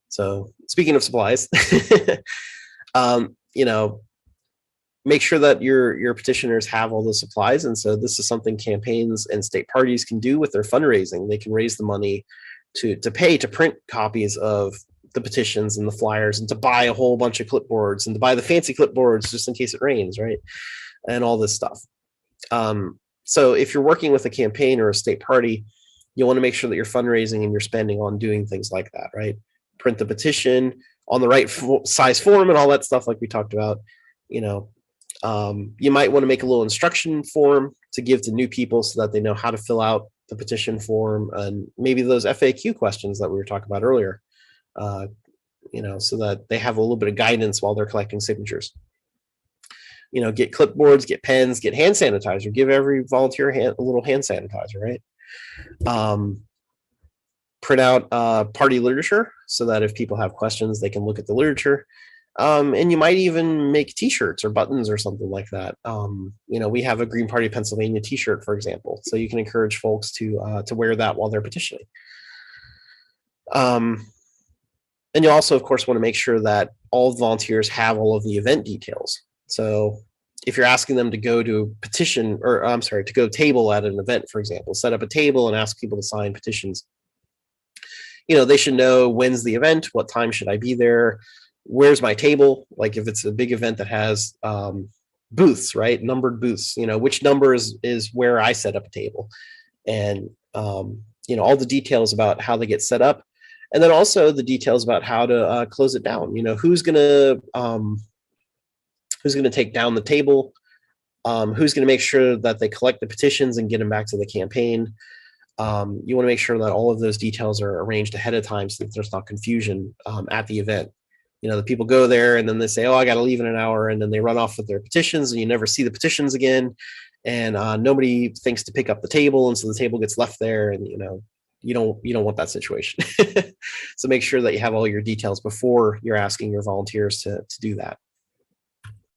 So speaking of supplies, you know, make sure that your petitioners have all those supplies. And so this is something campaigns and state parties can do with their fundraising. They can raise the money to pay to print copies of the petitions and the flyers, and to buy a whole bunch of clipboards, and to buy the fancy clipboards just in case it rains, right? And all this stuff. So if you're working with a campaign or a state party, you want to make sure that you're fundraising and you're spending on doing things like that, right? Print the petition on the right size form and all that stuff like we talked about. You know, you might want to make a little instruction form to give to new people so that they know how to fill out the petition form, and maybe those FAQ questions that we were talking about earlier, you know, so that they have a little bit of guidance while they're collecting signatures. You know, get clipboards, get pens, get hand sanitizer, give every volunteer a little hand sanitizer, right? Print out party literature so that if people have questions, they can look at the literature. And you might even make t-shirts or buttons or something like that. You know, we have a Green Party Pennsylvania t-shirt, for example, so you can encourage folks to wear that while they're petitioning. And you also, of course, want to make sure that all volunteers have all of the event details. So if you're asking them to go to petition, or I'm sorry, to go table at an event, for example, set up a table and ask people to sign petitions, you know, they should know when's the event, what time should I be there, where's my table? Like if it's a big event that has booths, right? Numbered booths, you know, which number is where I set up a table, and, you know, all the details about how they get set up. And then also the details about how to close it down. You know, who's gonna take down the table, who's gonna make sure that they collect the petitions and get them back to the campaign. You want to make sure that all of those details are arranged ahead of time so that there's not confusion at the event. You know, the people go there and then they say, oh, I got to leave in an hour, and then they run off with their petitions, and you never see the petitions again, and nobody thinks to pick up the table, and so the table gets left there, and you know, you don't want that situation. So make sure that you have all your details before you're asking your volunteers to do that.